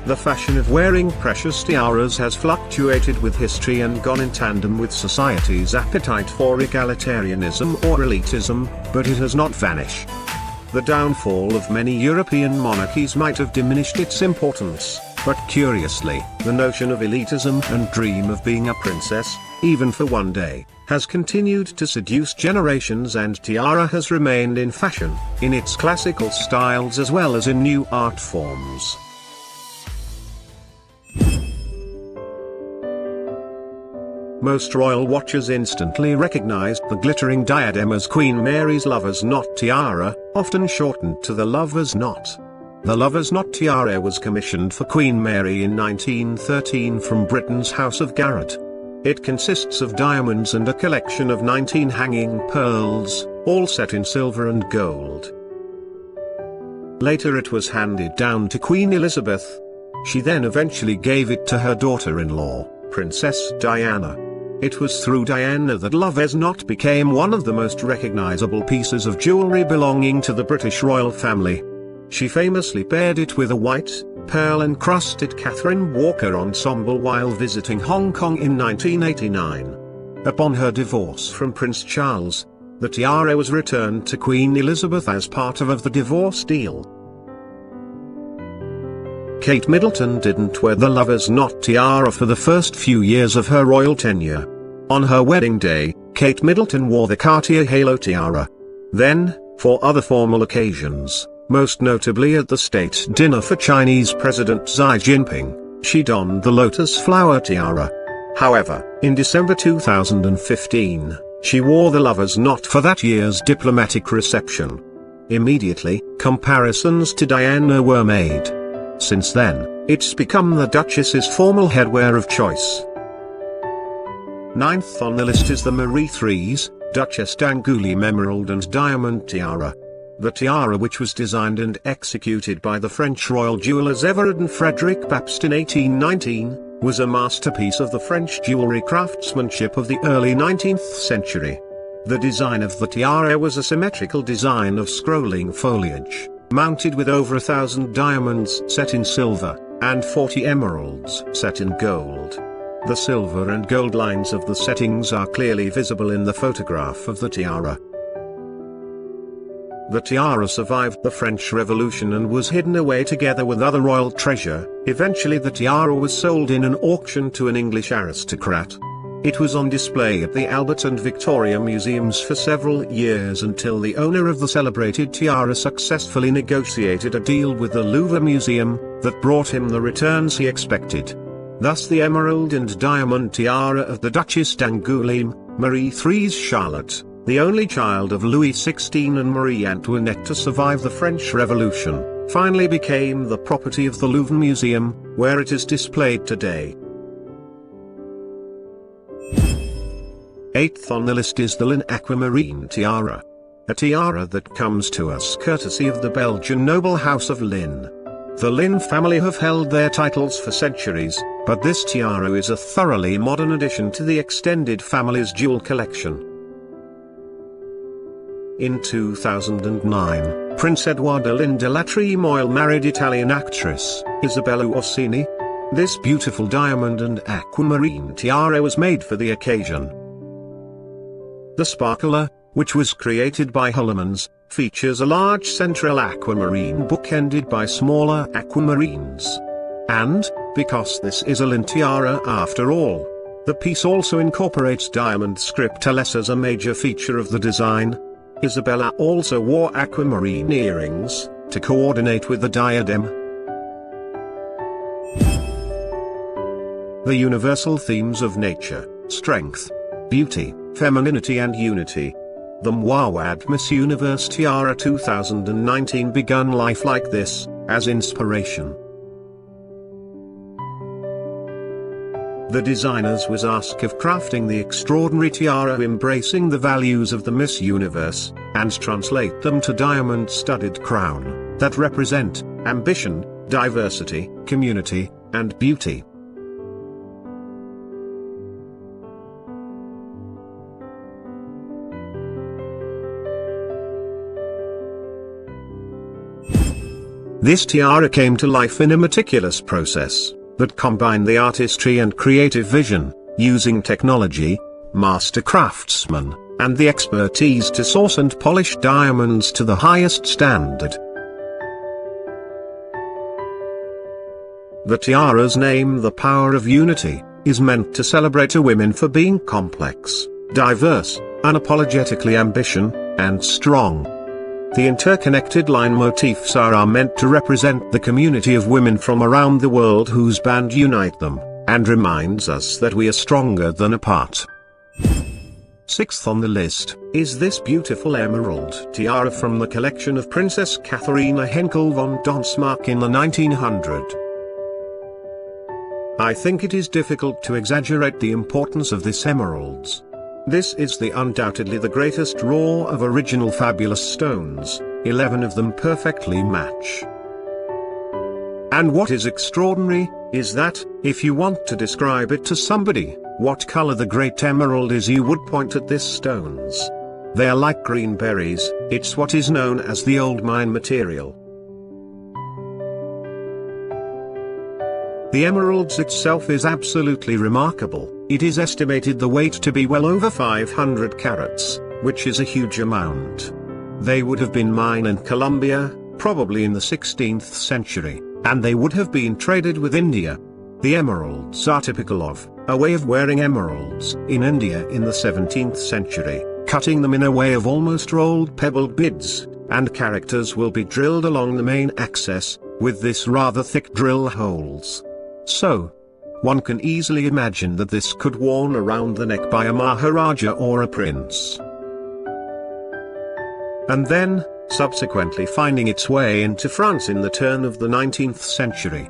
The fashion of wearing precious tiaras has fluctuated with history and gone in tandem with society's appetite for egalitarianism or elitism, but it has not vanished. The downfall of many European monarchies might have diminished its importance, but curiously, the notion of elitism and dream of being a princess, even for one day, has continued to seduce generations, and tiara has remained in fashion, in its classical styles as well as in new art forms. Most royal watchers instantly recognized the glittering diadem as Queen Mary's lover's knot tiara, often shortened to the lover's knot. The lover's knot tiara was commissioned for Queen Mary in 1913 from Britain's House of Garrett. It consists of diamonds and a collection of 19 hanging pearls, all set in silver and gold. Later it was handed down to Queen Elizabeth. She then eventually gave it to her daughter-in-law, Princess Diana. It was through Diana that lover's knot became one of the most recognizable pieces of jewelry belonging to the British royal family. She famously paired it with a white, pearl-encrusted Catherine Walker ensemble while visiting Hong Kong in 1989. Upon her divorce from Prince Charles, the tiara was returned to Queen Elizabeth as part of the divorce deal. Kate Middleton didn't wear the lover's knot tiara for the first few years of her royal tenure. On her wedding day, Kate Middleton wore the Cartier halo tiara. Then, for other formal occasions, most notably at the state dinner for Chinese President Xi Jinping, she donned the lotus flower tiara. However, in December 2015, she wore the lover's knot for that year's diplomatic reception. Immediately, comparisons to Diana were made. Since then, it's become the Duchess's formal headwear of choice. Ninth on the list is the Marie III's, Duchesse d'Angoulême Emerald and Diamond Tiara. The tiara, which was designed and executed by the French royal jewelers Everard and Frederic Bapst in 1819, was a masterpiece of the French jewelry craftsmanship of the early 19th century. The design of the tiara was a symmetrical design of scrolling foliage, mounted with over 1,000 diamonds set in silver, and 40 emeralds set in gold. The silver and gold lines of the settings are clearly visible in the photograph of the tiara. The tiara survived the French Revolution and was hidden away together with other royal treasure. Eventually the tiara was sold in an auction to an English aristocrat. It was on display at the Albert and Victoria Museums for several years until the owner of the celebrated tiara successfully negotiated a deal with the Louvre Museum that brought him the returns he expected. Thus the emerald and diamond tiara of the Duchesse d'Angoulême, Marie III's Charlotte, the only child of Louis XVI and Marie Antoinette to survive the French Revolution, finally became the property of the Louvre Museum, where it is displayed today. Eighth on the list is the Lynn Aquamarine Tiara. A tiara that comes to us courtesy of the Belgian noble house of Lynn. The Lynn family have held their titles for centuries, but this tiara is a thoroughly modern addition to the extended family's jewel collection. In 2009, Prince Edoardo Lynn della Tremoille married Italian actress Isabella Orsini. This beautiful diamond and aquamarine tiara was made for the occasion. The sparkler, which was created by Hollemans, features a large central aquamarine bookended by smaller aquamarines. And, because this is a Lynn tiara after all, the piece also incorporates diamond scriptures as a major feature of the design. Isabella also wore aquamarine earrings, to coordinate with the diadem. The universal themes of nature, strength, beauty, femininity and unity. The Mouawad Miss Universe Tiara 2019 begun life like this, as inspiration. The designers was asked of crafting the extraordinary tiara embracing the values of the Miss Universe, and translate them to diamond-studded crown, that represent ambition, diversity, community, and beauty. This tiara came to life in a meticulous process that combined the artistry and creative vision, using technology, master craftsmen, and the expertise to source and polish diamonds to the highest standard. The tiara's name, The Power of Unity, is meant to celebrate a woman for being complex, diverse, unapologetically ambitious, and strong. The interconnected line motifs are meant to represent the community of women from around the world whose band unite them, and reminds us that we are stronger than apart. Sixth on the list is this beautiful emerald tiara from the collection of Princess Katharina Henkel von Donsmarck in the 1900s. I think it is difficult to exaggerate the importance of this emeralds. This is undoubtedly the greatest raw of original fabulous stones, 11 of them perfectly match. And what is extraordinary, is that, if you want to describe it to somebody, what color the great emerald is, you would point at these stones. They are like green berries, it's what is known as the old mine material. The emeralds itself is absolutely remarkable. It is estimated the weight to be well over 500 carats, which is a huge amount. They would have been mined in Colombia, probably in the 16th century, and they would have been traded with India. The emeralds are typical of a way of wearing emeralds in India in the 17th century, cutting them in a way of almost rolled pebbled beads, and characters will be drilled along the main axis, with this rather thick drill holes. So, one can easily imagine that this could worn around the neck by a Maharaja or a prince. And then, subsequently finding its way into France in the turn of the 19th century.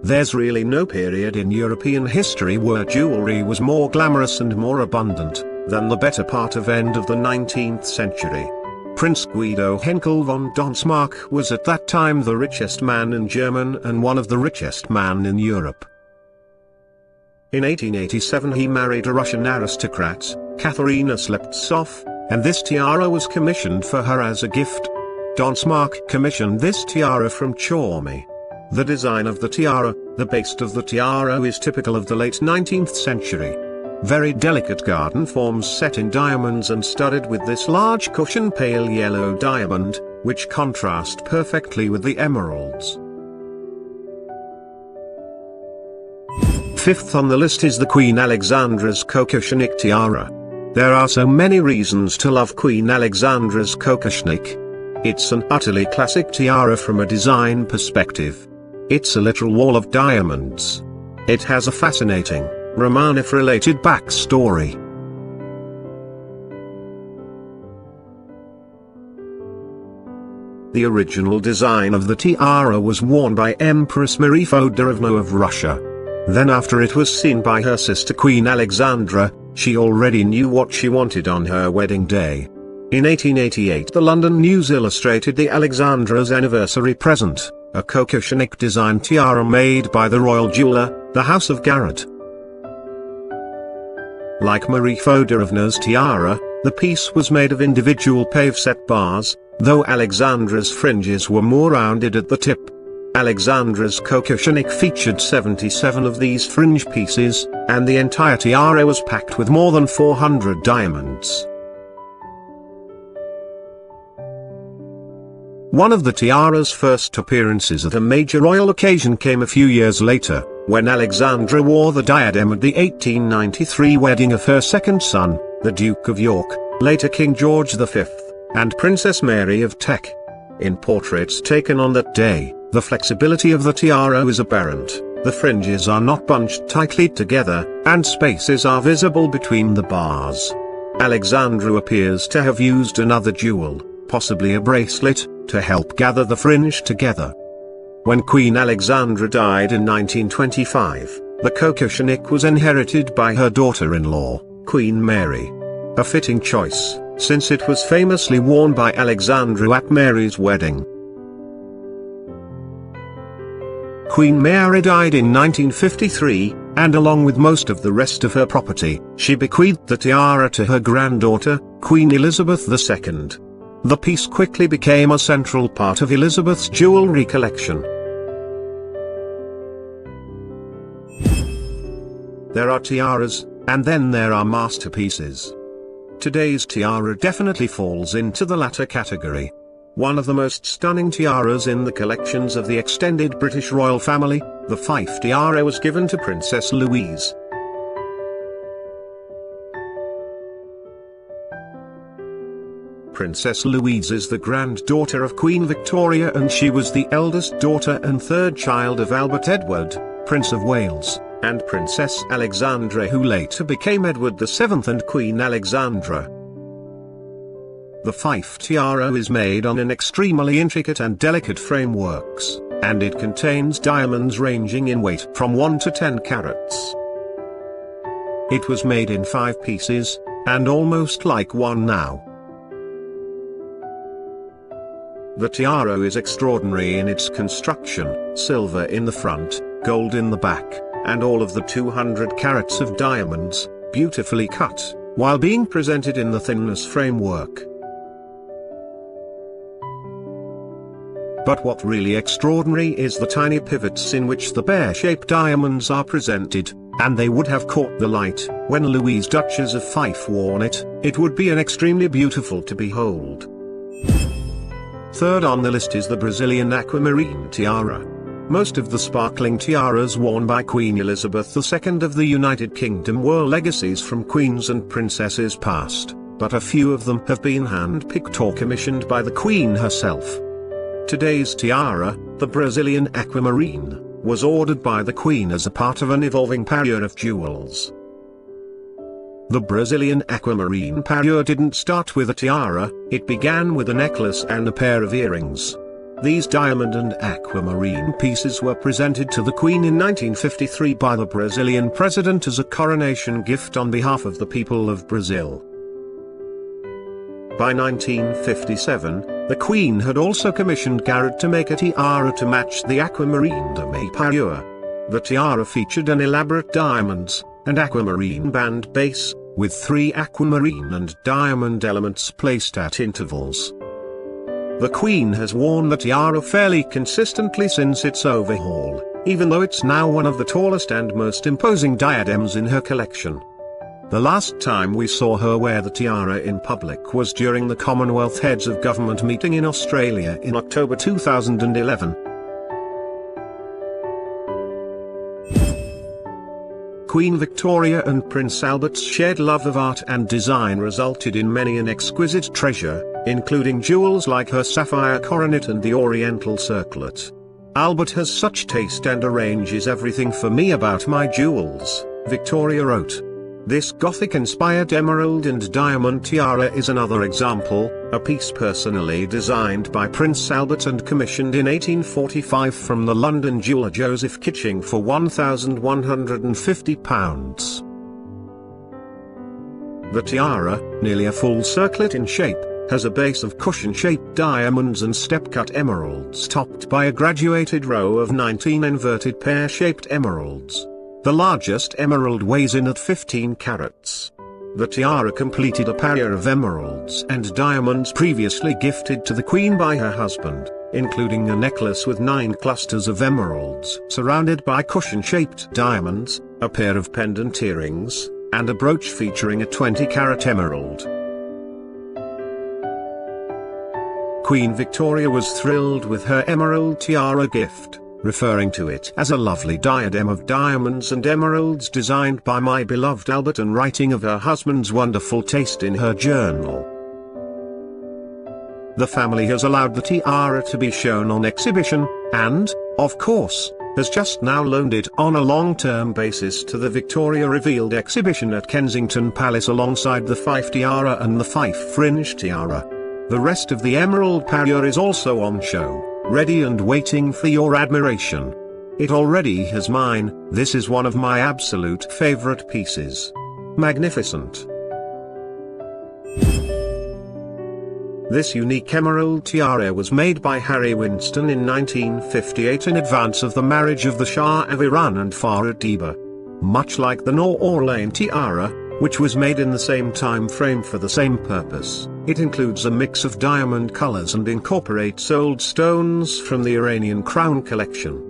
There's really no period in European history where jewelry was more glamorous and more abundant than the better part of end of the 19th century. Prince Guido Henkel von Donsmarck was at that time the richest man in Germany and one of the richest men in Europe. In 1887 he married a Russian aristocrat, Katharina Sleptsov, and this tiara was commissioned for her as a gift. Donsmarck commissioned this tiara from Chormy. The design of the tiara, the base of the tiara is typical of the late 19th century. Very delicate garden forms set in diamonds and studded with this large cushion pale yellow diamond, which contrast perfectly with the emeralds. Fifth on the list is the Queen Alexandra's Kokoshnik tiara. There are so many reasons to love Queen Alexandra's Kokoshnik. It's an utterly classic tiara from a design perspective. It's a literal wall of diamonds. It has a fascinating, Romanov-related backstory. The original design of the tiara was worn by Empress Marie Feodorovna of Russia. Then after it was seen by her sister Queen Alexandra, she already knew what she wanted on her wedding day. In 1888 the London News illustrated the Alexandra's anniversary present, a Kokoshnik design tiara made by the royal jeweler, the House of Garrett. Like Marie Feodorovna's tiara, the piece was made of individual pave-set bars, though Alexandra's fringes were more rounded at the tip. Alexandra's Kokoshnik featured 77 of these fringe pieces, and the entire tiara was packed with more than 400 diamonds. One of the tiara's first appearances at a major royal occasion came a few years later, when Alexandra wore the diadem at the 1893 wedding of her second son, the Duke of York, later King George V, and Princess Mary of Teck. In portraits taken on that day, the flexibility of the tiara is apparent, the fringes are not bunched tightly together, and spaces are visible between the bars. Alexandra appears to have used another jewel, possibly a bracelet, to help gather the fringe together. When Queen Alexandra died in 1925, the Kokoshnik was inherited by her daughter-in-law, Queen Mary. A fitting choice, since it was famously worn by Alexandra at Mary's wedding. Queen Mary died in 1953, and along with most of the rest of her property, she bequeathed the tiara to her granddaughter, Queen Elizabeth II. The piece quickly became a central part of Elizabeth's jewelry collection. There are tiaras, and then there are masterpieces. Today's tiara definitely falls into the latter category. One of the most stunning tiaras in the collections of the extended British royal family, the Fife tiara was given to Princess Louise. Princess Louise is the granddaughter of Queen Victoria, and she was the eldest daughter and third child of Albert Edward, Prince of Wales, and Princess Alexandra, who later became Edward VII and Queen Alexandra. The Fife tiara is made on an extremely intricate and delicate frameworks, and it contains diamonds ranging in weight from 1 to 10 carats. It was made in 5 pieces, and almost like one now. The tiara is extraordinary in its construction: silver in the front, gold in the back, and all of the 200 carats of diamonds, beautifully cut, while being presented in the thinness framework. But what really extraordinary is the tiny pivots in which the pear-shaped diamonds are presented, and they would have caught the light. When Louise Duchess of Fife worn it, it would be an extremely beautiful to behold. Third on the list is the Brazilian aquamarine tiara. Most of the sparkling tiaras worn by Queen Elizabeth II of the United Kingdom were legacies from queens and princesses past, but a few of them have been hand-picked or commissioned by the Queen herself. Today's tiara, the Brazilian aquamarine, was ordered by the Queen as a part of an evolving parure of jewels. The Brazilian aquamarine parure didn't start with a tiara, it began with a necklace and a pair of earrings. These diamond and aquamarine pieces were presented to the Queen in 1953 by the Brazilian president as a coronation gift on behalf of the people of Brazil. By 1957, the Queen had also commissioned Garrett to make a tiara to match the aquamarine dame parure. The tiara featured an elaborate diamonds and aquamarine band base, with 3 aquamarine and diamond elements placed at intervals. The Queen has worn the tiara fairly consistently since its overhaul, even though it's now one of the tallest and most imposing diadems in her collection. The last time we saw her wear the tiara in public was during the Commonwealth Heads of Government meeting in Australia in October 2011. Queen Victoria and Prince Albert's shared love of art and design resulted in many an exquisite treasure, including jewels like her sapphire coronet and the Oriental circlet. "Albert has such taste and arranges everything for me about my jewels," Victoria wrote. This Gothic-inspired emerald and diamond tiara is another example, a piece personally designed by Prince Albert and commissioned in 1845 from the London jeweller Joseph Kitching for £1,150. The tiara, nearly a full circlet in shape, has a base of cushion-shaped diamonds and step-cut emeralds topped by a graduated row of 19 inverted pear-shaped emeralds. The largest emerald weighs in at 15 carats. The tiara completed a parure of emeralds and diamonds previously gifted to the Queen by her husband, including a necklace with 9 clusters of emeralds surrounded by cushion-shaped diamonds, a pair of pendant earrings, and a brooch featuring a 20-carat emerald. Queen Victoria was thrilled with her emerald tiara gift, referring to it as a lovely diadem of diamonds and emeralds designed by my beloved Albert, and writing of her husband's wonderful taste in her journal. The family has allowed the tiara to be shown on exhibition, and, of course, has just now loaned it on a long-term basis to the Victoria Revealed exhibition at Kensington Palace alongside the Fife tiara and the Fife fringe tiara. The rest of the emerald parure is also on show, ready and waiting for your admiration. It already has mine. This is one of my absolute favorite pieces. Magnificent. This unique emerald tiara was made by Harry Winston in 1958 in advance of the marriage of the Shah of Iran and Farah Diba. Much like the Noor Orleans tiara, which was made in the same time frame for the same purpose. It includes a mix of diamond colors and incorporates old stones from the Iranian crown collection.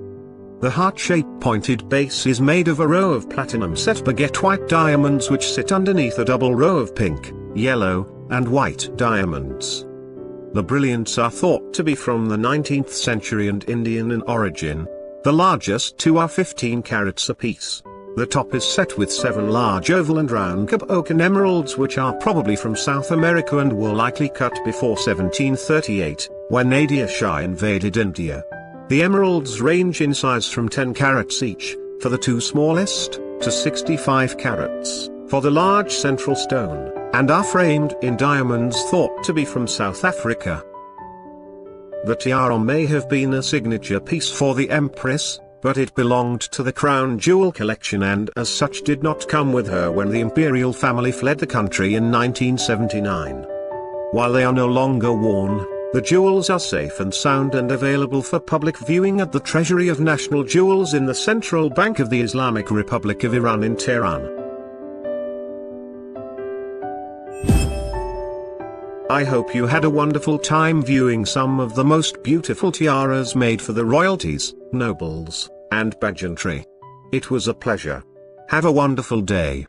The heart-shaped pointed base is made of a row of platinum set baguette white diamonds which sit underneath a double row of pink, yellow, and white diamonds. The brilliants are thought to be from the 19th century and Indian in origin. The largest two are 15 carats apiece. The top is set with 7 large oval and round Cape emeralds which are probably from South America and were likely cut before 1738, when Nadir Shah invaded India. The emeralds range in size from 10 carats each, for the two smallest, to 65 carats, for the large central stone, and are framed in diamonds thought to be from South Africa. The tiara may have been a signature piece for the empress, but it belonged to the crown jewel collection and as such did not come with her when the imperial family fled the country in 1979. While they are no longer worn, the jewels are safe and sound and available for public viewing at the Treasury of National Jewels in the Central Bank of the Islamic Republic of Iran in Tehran. I hope you had a wonderful time viewing some of the most beautiful tiaras made for the royalties, nobles, and pageantry. It was a pleasure. Have a wonderful day.